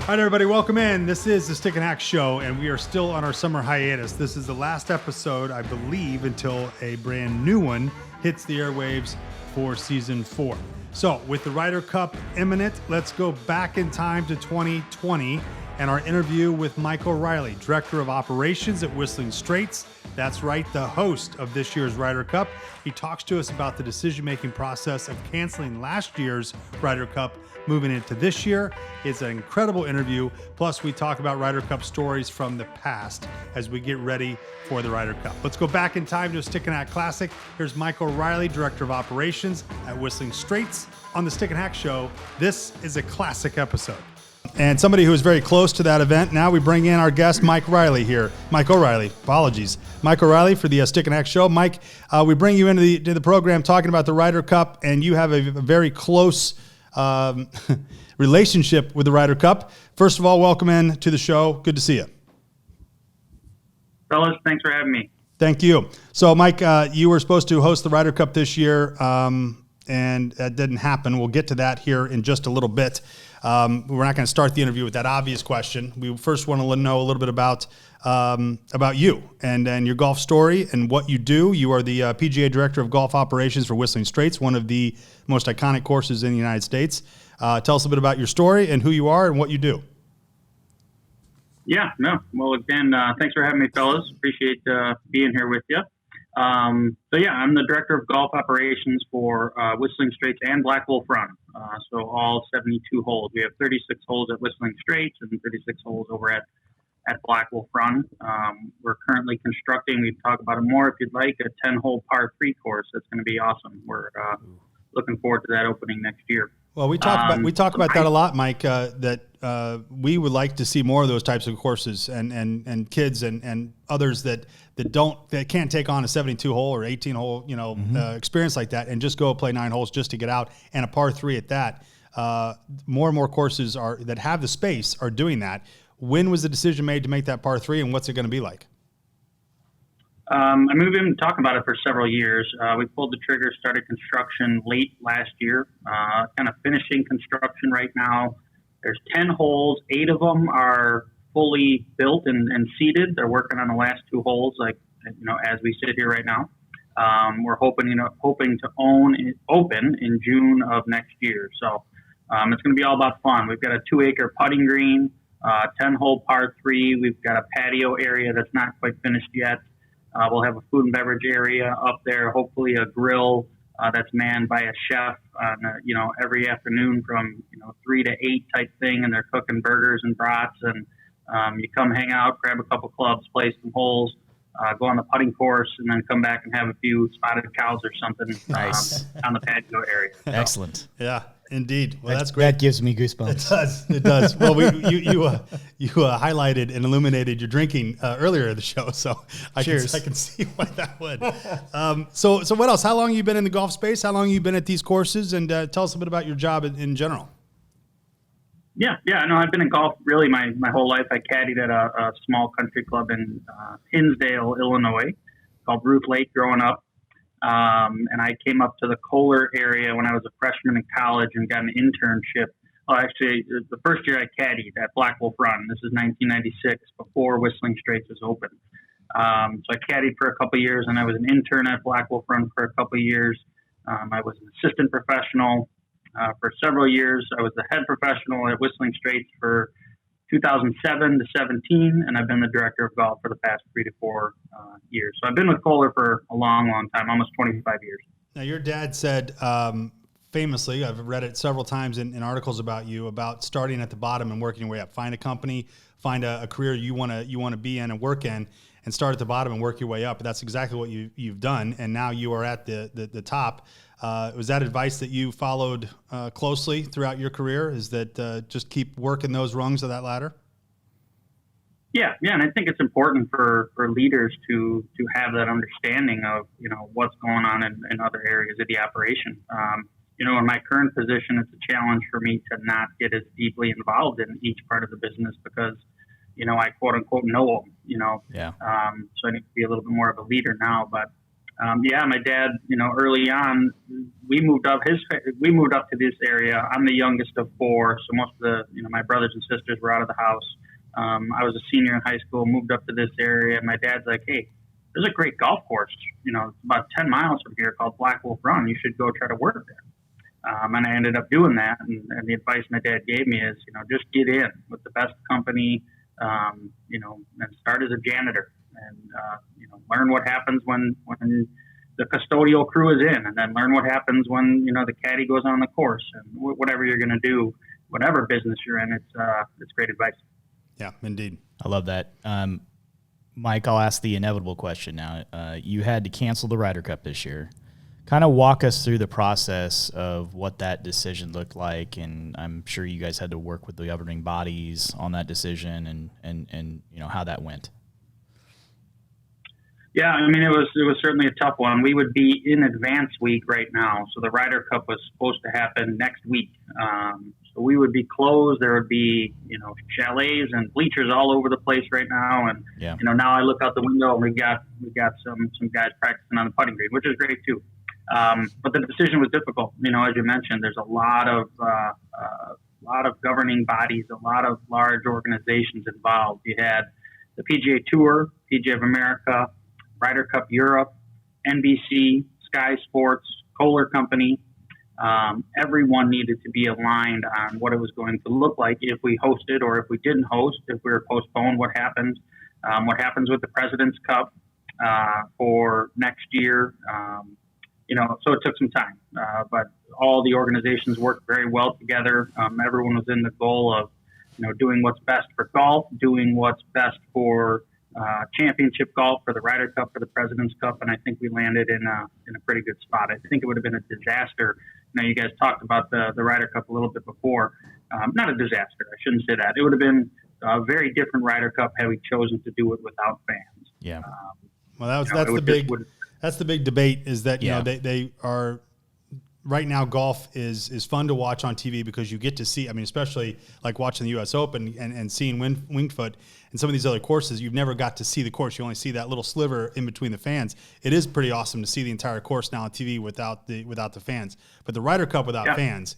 All right, everybody, welcome in. This is the Stick and Hack Show, and we are still on our summer hiatus. This is the last episode, I believe, until a brand new one hits the airwaves for Season 4. So, with the Ryder Cup imminent, let's go back in time to 2020 and our interview with Mike O'Reilly, Director of Operations at Whistling Straits. That's right, the host of this year's Ryder Cup. He talks to us about the decision-making process of canceling last year's Ryder Cup, moving into this year. It's an incredible interview. Plus, we talk about Ryder Cup stories from the past as we get ready for the Ryder Cup. Let's go back in time to a Stick and Hack Classic. Here's Mike O'Reilly, Director of Operations at Whistling Straits on the Stick and Hack Show. This is a classic episode. And somebody who is very close to that event, now we bring in our guest, Mike Riley here. Mike O'Reilly, apologies. Mike O'Reilly for the Stick and Hack Show. Mike, we bring you into the program talking about the Ryder Cup, and you have a very close relationship with the Ryder Cup. First of all, welcome in to the show. Good to see you. Fellas, thanks for having me. Thank you. So, Mike, you were supposed to host the Ryder Cup this year, and that didn't happen. We'll get to that here in just a little bit. We're not going to start the interview with that obvious question. We first want to know a little bit about you and your golf story and what you do. You are the PGA Director of Golf Operations for Whistling Straits, one of the most iconic courses in the United States. Tell us a bit about your story and who you are and what you do. Yeah, no. Well, again, thanks for having me, fellas. Appreciate being here with you. I'm the Director of Golf Operations for Whistling Straits and Black Wolf Run. So all 72 holes. We have 36 holes at Whistling Straits and 36 holes over at Black Wolf Run. We're currently constructing, we can talk about it more if you'd like, a 10-hole par 3 course. That's going to be awesome. We're looking forward to that opening next year. Well, we talk about that a lot, Mike, that we would like to see more of those types of courses and kids and others that can't take on a 72 hole or 18 hole, experience like that and just go play 9 holes just to get out, and a par 3 at that. More and more courses that have the space are doing that. When was the decision made to make that par 3, and what's it going to be like? We've been talking about it for several years. We pulled the trigger, started construction late last year, kind of finishing construction right now. There's 10 holes. 8 of them are fully built and seated. They're working on the last 2 holes, as we sit here right now. We're hoping to open in June of next year. So it's going to be all about fun. We've got a 2-acre putting green, 10-hole par 3. We've got a patio area that's not quite finished yet. We'll have a food and beverage area up there, hopefully a grill that's manned by a chef every afternoon from 3 to 8 type thing, and they're cooking burgers and brats, and you come hang out, grab a couple clubs, play some holes, go on the putting course, and then come back and have a few spotted cows or something nice. On the patio area. Excellent. Yeah. Indeed. Well, that's great. That gives me goosebumps. It does. Well, you highlighted and illuminated your drinking earlier in the show, so I can see why that would. So what else? How long have you been in the golf space? How long have you been at these courses? And tell us a bit about your job in general. Yeah. No, I've been in golf really my whole life. I caddied at a small country club in Hinsdale, Illinois, called Ruth Lake growing up. And I came up to the Kohler area when I was a freshman in college and got an internship. Well, actually, the first year I caddied at Black Wolf Run. This is 1996, before Whistling Straits was open. So I caddied for a couple of years, and I was an intern at Black Wolf Run for a couple of years. I was an assistant professional for several years. I was the head professional at Whistling Straits for 2007 to 17, and I've been the director of golf for the past 3 to 4 years. So I've been with Kohler for a long, long time, almost 25 years. Now, your dad said famously, I've read it several times in articles about you, about starting at the bottom and working your way up. Find a company, find a career you want to be in and work in, and start at the bottom and work your way up. But that's exactly what you've done, and now you are at the top. Was that advice that you followed closely throughout your career? Is that just keep working those rungs of that ladder? Yeah, and I think it's important for leaders to have that understanding of what's going on in other areas of the operation. In my current position, it's a challenge for me to not get as deeply involved in each part of the business because I quote unquote know them. Yeah. So I need to be a little bit more of a leader now, but. My dad, early on we moved up to this area. I'm the youngest of four, so most of the my brothers and sisters were out of the house. I was a senior in high school, moved up to this area, and my dad's like, "Hey, there's a great golf course, it's about 10 miles from here called Black Wolf Run. You should go try to work there." And I ended up doing that. And the advice my dad gave me is, just get in with the best company, and start as a janitor, and learn what happens when the custodial crew is in, and then learn what happens when the caddy goes on the course, and whatever you're going to do, whatever business you're in. It's great advice. Yeah, indeed. I love that. Mike, I'll ask the inevitable question now. You had to cancel the Ryder Cup this year. Kind of walk us through the process of what that decision looked like, and I'm sure you guys had to work with the governing bodies on that decision, and how that went. Yeah, it was certainly a tough one. We would be in advance week right now, so the Ryder Cup was supposed to happen next week. So we would be closed. There would be chalets and bleachers all over the place right now, and now I look out the window and we got some guys practicing on the putting green, which is great too. But the decision was difficult. As you mentioned, there's a lot of governing bodies, a lot of large organizations involved. You had the PGA Tour, PGA of America, Ryder Cup Europe, NBC, Sky Sports, Kohler Company. Everyone needed to be aligned on what it was going to look like if we hosted or if we didn't host, if we were postponed, what happens with the President's Cup for next year. So it took some time, but all the organizations worked very well together. Everyone was in the goal of, doing what's best for golf, doing what's best for championship golf, for the Ryder Cup, for the President's Cup, and I think we landed in a pretty good spot. I think it would have been a disaster. You guys talked about the Ryder Cup a little bit before. Not a disaster. I shouldn't say that. It would have been a very different Ryder Cup had we chosen to do it without fans. Yeah. Well, that's the big debate, is that they are right now. Golf is fun to watch on TV because you get to see. Especially like watching the U.S. Open and seeing Winged Foot and some of these other courses. You've never got to see the course. You only see that little sliver in between the fans. It is pretty awesome to see the entire course now on TV without the fans. But the Ryder Cup without fans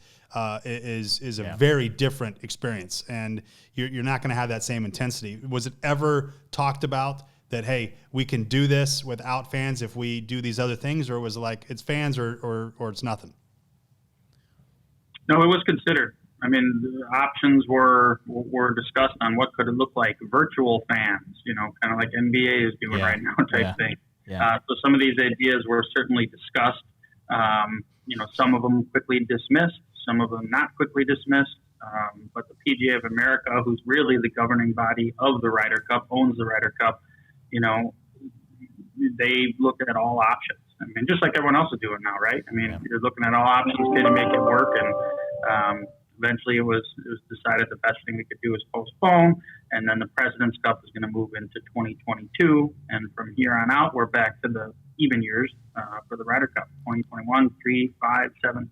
is a very different experience, and you're not going to have that same intensity. Was it ever talked about that, hey, we can do this without fans if we do these other things, or was it like it's fans or it's nothing? No, it was considered. The options were discussed on what could it look like. Virtual fans, kind of like NBA is doing right now type thing. Yeah. So some of these ideas were certainly discussed. Some of them quickly dismissed, some of them not quickly dismissed. But the PGA of America, who's really the governing body of the Ryder Cup, owns the Ryder Cup, they looked at all options. Just like everyone else is doing now, right? You're looking at all options, can you make it work? And eventually it was decided the best thing we could do is postpone. And then the President's Cup is going to move into 2022. And from here on out, we're back to the even years for the Ryder Cup, 2021, 3, 5, 7.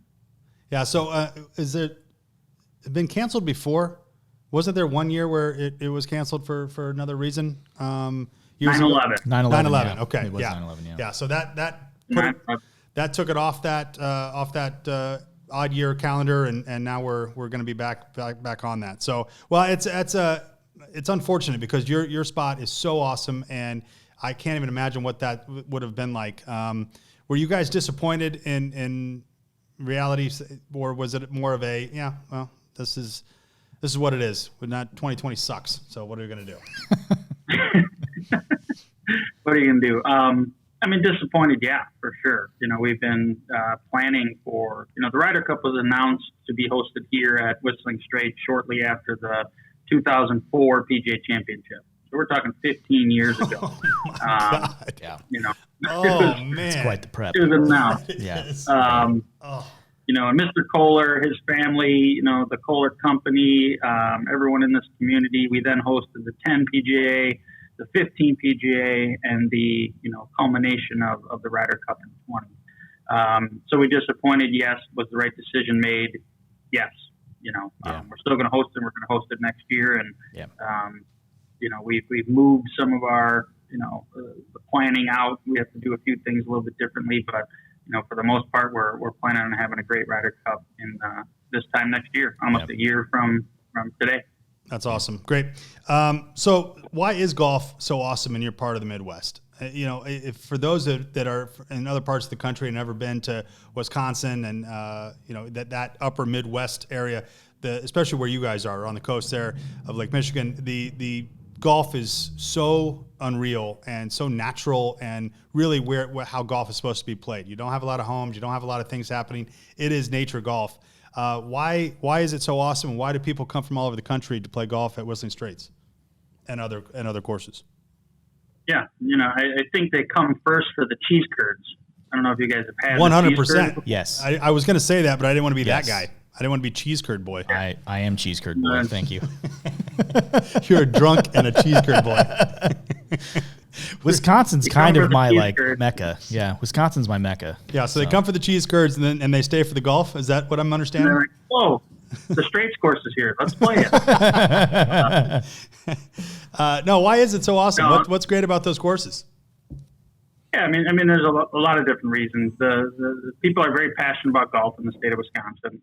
Yeah, so is it been canceled before? Wasn't there one year where it was canceled for another reason? 9/11. 9/11. Yeah. Okay. It was Yeah. 9/11. Yeah. So that took it off that odd year calendar, and now we're going to be back on that. So it's unfortunate because your spot is so awesome, and I can't even imagine what that would have been like. Were you guys disappointed in reality, or was it more of a this is what it is? 2020 sucks. So what are you going to do? What are you going to do? Disappointed, yeah, for sure. We've been planning for, the Ryder Cup was announced to be hosted here at Whistling Straits shortly after the 2004 PGA Championship. So we're talking 15 years ago. Oh my God. Yeah. Man. It's quite the prep. It was announced. Yeah. And Mr. Kohler, his family, the Kohler Company, everyone in this community. We then hosted the 10 PGA, the 15 PGA, and the culmination of the Ryder Cup in 20. So we disappointed. Yes, was the right decision made? Yes. We're still going to host it. We're going to host it next year, and we've moved some of our the planning out. We have to do a few things a little bit differently, but for the most part, we're planning on having a great Ryder Cup in this time next year, almost a year from today. That's awesome. Great. So why is golf so awesome in your part of the Midwest? If for those that are in other parts of the country and never been to Wisconsin and, that upper Midwest area, especially where you guys are on the coast there of Lake Michigan, the golf is so unreal and so natural and really how golf is supposed to be played. You don't have a lot of homes. You don't have a lot of things happening. It is nature golf. Why is it so awesome? And why do people come from all over the country to play golf at Whistling Straits and other courses? Yeah, I think they come first for the cheese curds. I don't know if you guys have had 100%. Yes. I was going to say that, but I didn't want to be that guy. I didn't want to be cheese curd boy. I am cheese curd boy. Thank you. You're a drunk and a cheese curd boy. Wisconsin's kind of my mecca. Yeah, Wisconsin's my mecca. Yeah, so they come for the cheese curds and they stay for the golf. Is that what I'm understanding? Like, whoa, the Straits course is here. Let's play it. No, why is it so awesome? What's great about those courses? Yeah, I mean, there's a lot of different reasons. The people are very passionate about golf in the state of Wisconsin.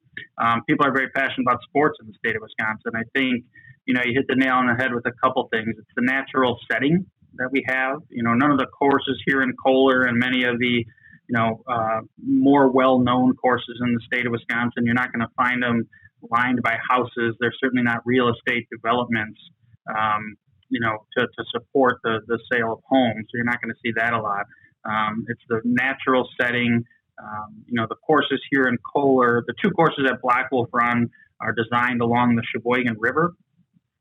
People are very passionate about sports in the state of Wisconsin. I think, you hit the nail on the head with a couple things. It's the natural setting that we have. None of the courses here in Kohler and many of the, more well-known courses in the state of Wisconsin, you're not going to find them lined by houses. They're certainly not real estate developments. To support the sale of homes. So you're not going to see that a lot. It's the natural setting. The courses here in Kohler, the two courses that Black Wolf run are designed along the Sheboygan River,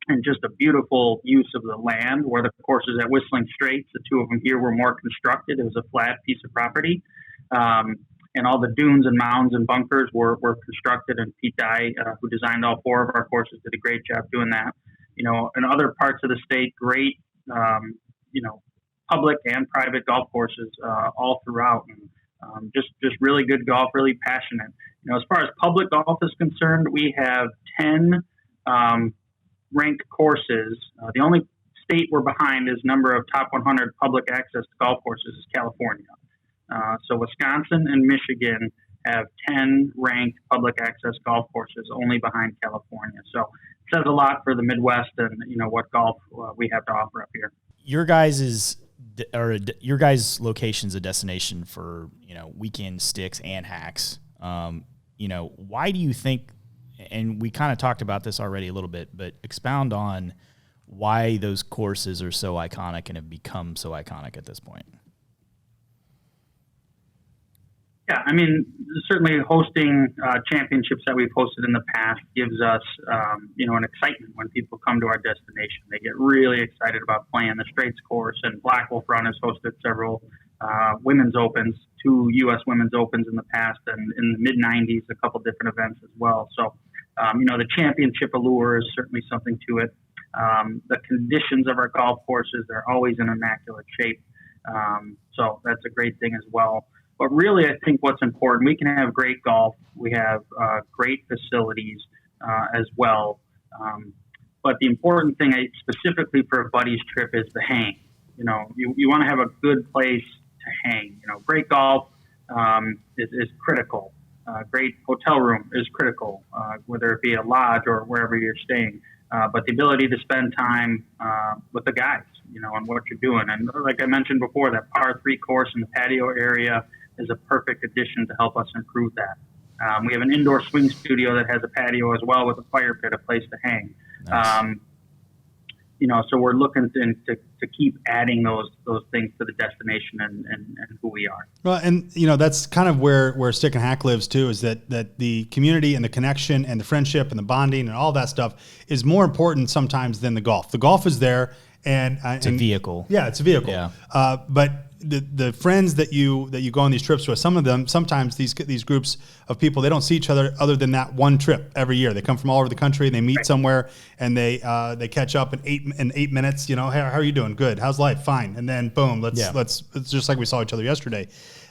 and just a beautiful use of the land, where the courses at Whistling Straits, the two of them here, were more constructed. It was a flat piece of property. And all the dunes and mounds and bunkers were constructed, and Pete Dye, who designed all four of our courses, did a great job doing that. In other parts of the state, great, public and private golf courses all throughout, and just really good golf, really passionate. As far as public golf is concerned, we have 10 ranked courses. The only state we're behind is number of top 100 public access golf courses is California. So Wisconsin and Michigan have 10 ranked public access golf courses, only behind California. So it says a lot for the Midwest and, what golf we have to offer up here. Your guys' location's a destination for, weekend sticks and hacks. Why do you think, and we kind of talked about this already a little bit, but expound on why those courses are so iconic and have become so iconic at this point? Yeah, I mean, certainly hosting championships that we've hosted in the past gives us, an excitement when people come to our destination. They get really excited about playing the Straits course, and Black Wolf Run has hosted several women's opens, 2 U.S. women's opens in the past, and in the mid-'90s, a couple different events as well. So, the championship allure is certainly something to it. The conditions of our golf courses, they're always in immaculate shape. So that's a great thing as well. But really, I think what's important, we can have great golf. We have great facilities as well. But the important thing, specifically for a buddy's trip, is the hang. You want to have a good place to hang. Great golf is critical. Great hotel room is critical, whether it be a lodge or wherever you're staying. But the ability to spend time with the guys, on what you're doing. And like I mentioned before, that par 3 course in the patio area is a perfect addition to help us improve that. We have an indoor swing studio that has a patio as well with a fire pit, a place to hang. Nice. So we're looking to keep adding those things to the destination and who we are. Well, and that's kind of where Stick and Hack lives too, is that the community and the connection and the friendship and the bonding and all that stuff is more important sometimes than the golf. The golf is there, and it's a vehicle. Yeah, it's a vehicle. Yeah. But the friends that you go on these trips with, sometimes these groups of people, they don't see each other than that one trip every year. They come from all over the country and they meet somewhere and they catch up in 8 minutes. How are you doing? Good. How's life? Fine. And then boom, let's it's just like we saw each other yesterday.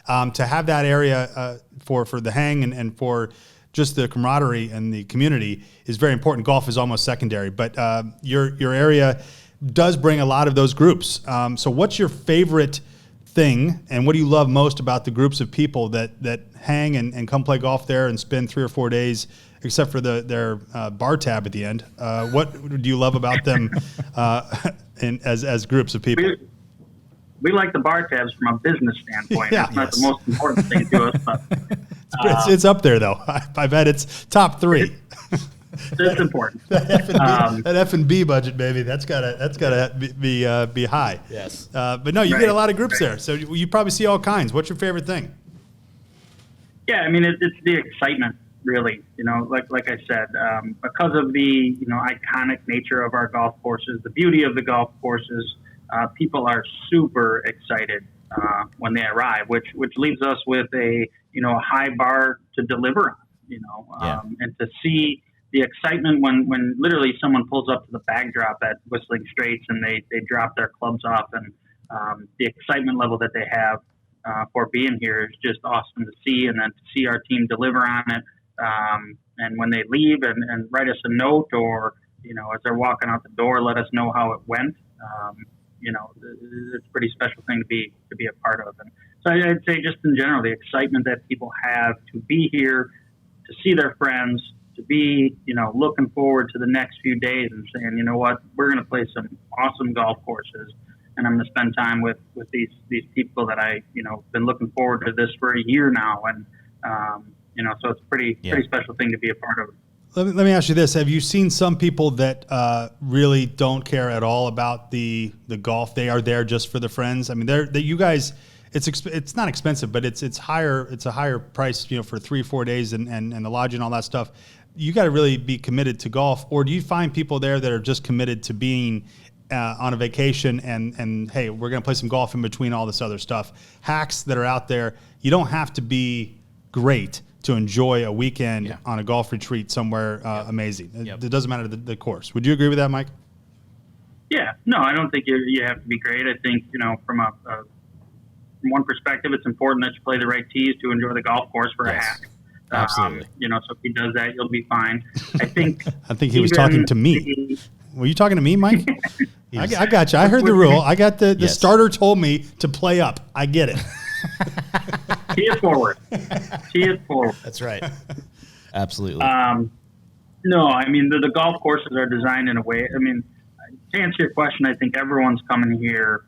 To have that area for the hang and for just the camaraderie and the community is very important. Golf is almost secondary, but your area does bring a lot of those groups. So what's your favorite thing, and what do you love most about the groups of people that hang and come play golf there and spend 3 or 4 days, except for their bar tab at the end? What do you love about them as groups of people? We like the bar tabs from a business standpoint. Yeah, it's not the most important thing to us, but it's up there though. I bet it's top 3. It's important. that F&B budget, baby. That's gotta be high. Yes. But no, you get a lot of groups there, so you probably see all kinds. What's your favorite thing? Yeah, I mean, it's the excitement, really. Like I said, because of the iconic nature of our golf courses, the beauty of the golf courses, people are super excited when they arrive, which leaves us with a high bar to deliver on. And to see the excitement when literally someone pulls up to the bag drop at Whistling Straits and they drop their clubs off, and the excitement level that they have for being here is just awesome to see. And then to see our team deliver on it, and when they leave and write us a note, or as they're walking out the door, let us know how it went. It's a pretty special thing to be a part of. And so I'd say, just in general, the excitement that people have to be here, to see their friends, to be, looking forward to the next few days and saying, you know what, we're going to play some awesome golf courses, and I'm going to spend time with these people that I, been looking forward to this for a year now. And, so it's a pretty special thing to be a part of. Let me ask you this. Have you seen some people that really don't care at all about the golf? They are there just for the friends. I mean, you guys, it's not expensive, but it's higher. It's a higher price, for 3-4 days and the lodging and all that stuff. You got to really be committed to golf. Or do you find people there that are just committed to being on a vacation and hey, we're going to play some golf in between all this other stuff? Hacks that are out there. You don't have to be great to enjoy a weekend on a golf retreat somewhere amazing. It doesn't matter the course. Would you agree with that, Mike? Yeah. No, I don't think you have to be great. I think, from from one perspective, it's important that you play the right tees to enjoy the golf course for a hack. Absolutely. So if he does that, you'll be fine. I think he was talking to me. Were you talking to me, Mike? I got you. I heard the rule. I got the starter told me to play up. I get it. Tee it forward. That's right. Absolutely. No, I mean, the golf courses are designed in a way. I mean, to answer your question, I think everyone's coming here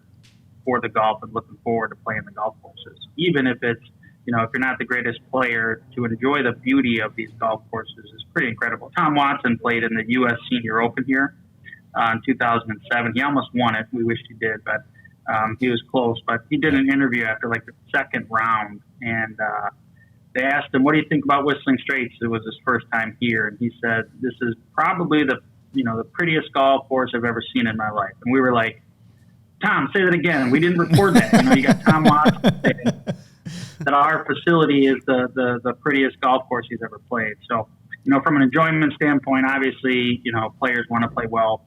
for the golf and looking forward to playing the golf courses. Even if it's, if you're not the greatest player, to enjoy the beauty of these golf courses is pretty incredible. Tom Watson played in the U.S. Senior Open here in 2007. He almost won it. We wished he did, but he was close. But he did an interview after the second round, and they asked him, "What do you think about Whistling Straits?" It was his first time here, and he said, "This is probably the prettiest golf course I've ever seen in my life." And we were like, "Tom, say that again." And we didn't record that. You got Tom Watson saying that our facility is the prettiest golf course he's ever played. So, from an enjoyment standpoint, obviously, players want to play well,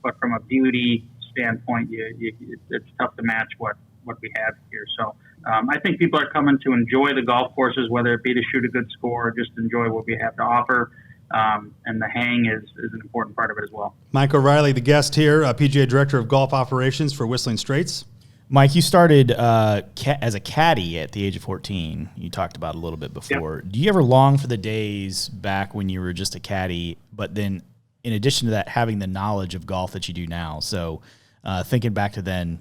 but from a beauty standpoint, it's tough to match what we have here. So I think people are coming to enjoy the golf courses, whether it be to shoot a good score or just enjoy what we have to offer. And the hang is an important part of it as well. Mike O'Reilly, the guest here, PGA Director of Golf Operations for Whistling Straits. Mike, you started as a caddy at the age of 14. You talked about it a little bit before. Yep. Do you ever long for the days back when you were just a caddy, but then in addition to that, having the knowledge of golf that you do now? So thinking back to then,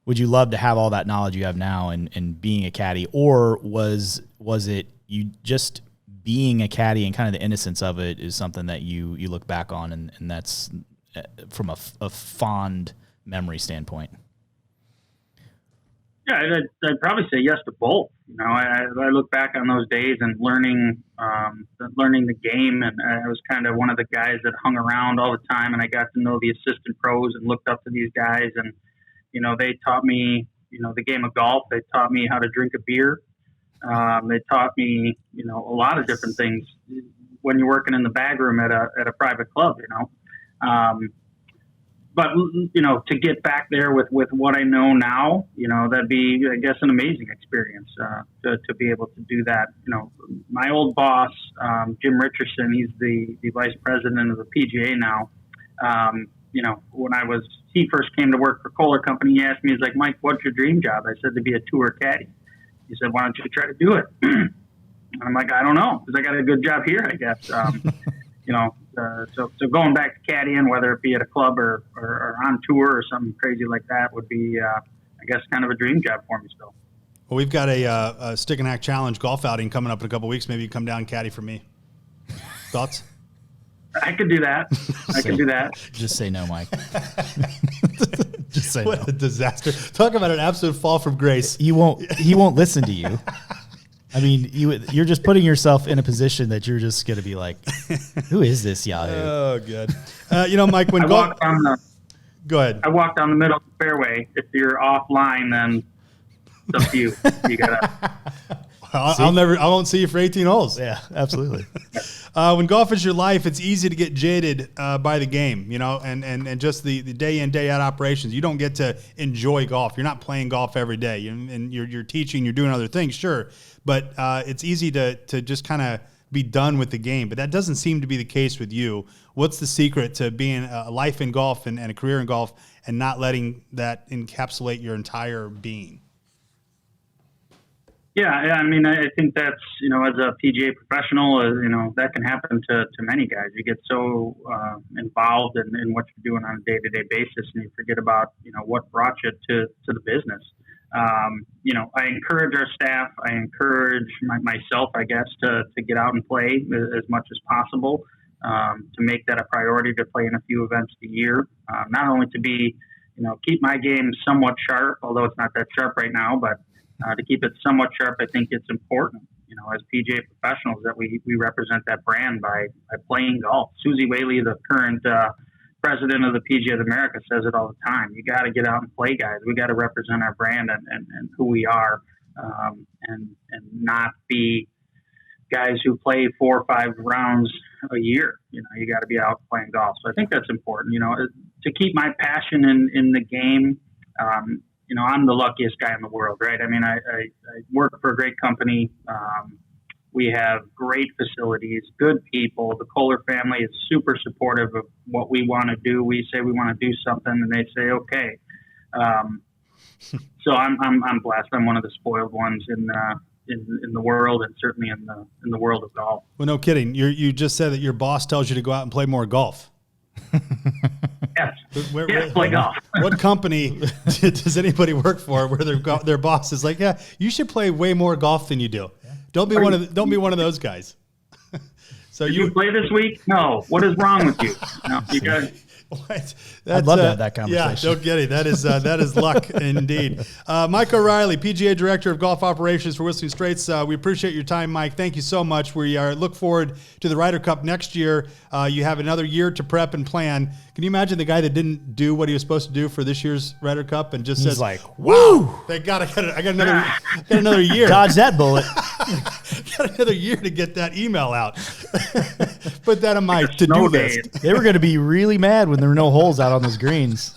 would you love to have all that knowledge you have now and being a caddy, or was it you just being a caddy and kind of the innocence of it is something that you look back on and that's from a fond memory standpoint? Yeah, I'd probably say yes to both. I look back on those days and learning the game, and I was kind of one of the guys that hung around all the time, and I got to know the assistant pros and looked up to these guys, and they taught me the game of golf. They taught me how to drink a beer. They taught me a lot of different things when you're working in the bag room at a private club. But, to get back there with what I know now, that'd be, I guess, an amazing experience to be able to do that. My old boss, Jim Richardson, he's the vice president of the PGA now. When I was he first came to work for Kohler Company, he asked me, he's like, Mike, what's your dream job? I said, to be a tour caddy. He said, why don't you try to do it? And I'm like, I don't know, because I got a good job here, I guess. So going back to caddying, whether it be at a club or on tour or something crazy like that, would be, I guess, kind of a dream job for me still. Well, we've got a Stick and Hack Challenge golf outing coming up in a couple of weeks. Maybe you come down and caddy for me. Thoughts? I could do that. I could do that. Just say no, Mike. Just say What no. a disaster. Talk about an absolute fall from grace. He won't listen to you. I mean, you're just putting yourself in a position that you're just going to be like, who is this Yahoo? Oh, good. Mike, when Go ahead. I walked down the middle of the fairway. If you're offline, then it's up to you. You gotta. I won't see you for 18 holes. Yeah, absolutely. When golf is your life, it's easy to get jaded by the game, and just the day in, day out operations. You don't get to enjoy golf. You're not playing golf every day. You're teaching, you're doing other things, sure. But it's easy to just kind of be done with the game. But that doesn't seem to be the case with you. What's the secret to being a life in golf and a career in golf and not letting that encapsulate your entire being? Yeah, I mean, I think that's, as a PGA professional, that can happen to many guys. You get so involved in what you're doing on a day-to-day basis, and you forget about, what brought you to the business. I encourage our staff. I encourage myself, I guess, to get out and play as much as possible, to make that a priority, to play in a few events a year, not only to be, keep my game somewhat sharp, although it's not that sharp right now, but to keep it somewhat sharp. I think it's important, as PGA professionals, that we represent that brand by playing golf. Susie Whaley, the current president of the PGA of America, says it all the time. You got to get out and play, guys. We got to represent our brand and who we are, and not be guys who play 4 or 5 rounds a year. You got to be out playing golf. So I think that's important, to keep my passion in the game. I'm the luckiest guy in the world, right? I mean, I work for a great company. We have great facilities, good people. The Kohler family is super supportive of what we want to do. We say we want to do something, and they say, okay. So I'm blessed. I'm one of the spoiled ones in the world, and certainly in the world of golf. Well, no kidding. You just said that your boss tells you to go out and play more golf. Yes, play golf. What company does anybody work for where their boss is like, yeah, you should play way more golf than you do. Yeah. Don't be one of those guys. So Did you play this week? No. What is wrong with you? No, you got. I'd love to have that conversation. Yeah, don't get it. That is luck indeed. Mike O'Reilly, PGA Director of Golf Operations for Whistling Straits. We appreciate your time, Mike. Thank you so much. We look forward to the Ryder Cup next year. You have another year to prep and plan. Can you imagine the guy that didn't do what he was supposed to do for this year's Ryder Cup and just says, like, "Woo! Thank God, I got another year. Dodge that bullet. Got another year to get that email out." Put that on my to-do list. They were going to be really mad when there were no holes out on those greens.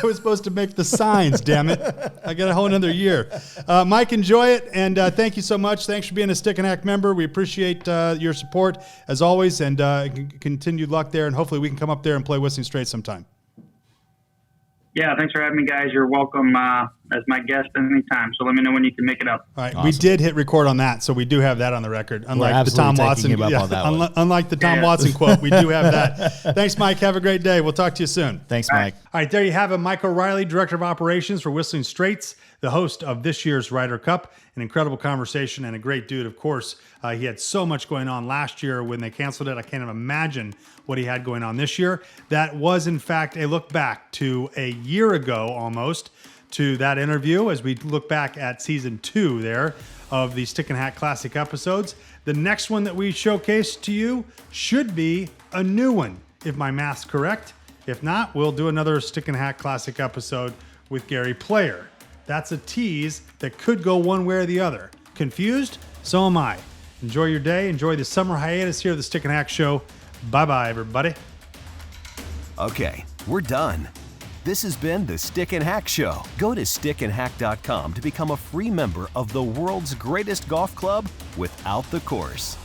I was supposed to make the signs, damn it. I got a whole another year. Mike, enjoy it, and thank you so much. Thanks for being a Stick and Hack member. We appreciate your support, as always, and continued luck there, and hopefully we can come up there and play Whistling Straits sometime. Yeah, thanks for having me, guys. You're welcome as my guest anytime. So let me know when you can make it up. All right, awesome. We did hit record on that, so we do have that on the record. Unlike the Tom Watson, unlike the Tom Watson quote, we do have that. Thanks, Mike. Have a great day. We'll talk to you soon. Thanks, Mike. All right, there you have it. Mike O'Reilly, Director of Operations for Whistling Straits, the host of this year's Ryder Cup. An incredible conversation and a great dude, of course. He had so much going on last year when they canceled it. I can't even imagine what he had going on this year. That was, in fact, a look back to a year ago almost to that interview as we look back at season 2 there of the Stick and Hack Classic episodes. The next one that we showcase to you should be a new one, if my math's correct. If not, we'll do another Stick and Hack Classic episode with Gary Player. That's a tease that could go one way or the other. Confused? So am I. Enjoy your day. Enjoy the summer hiatus here at the Stick and Hack Show. Bye-bye, everybody. Okay, we're done. This has been the Stick and Hack Show. Go to stickandhack.com to become a free member of the world's greatest golf club without the course.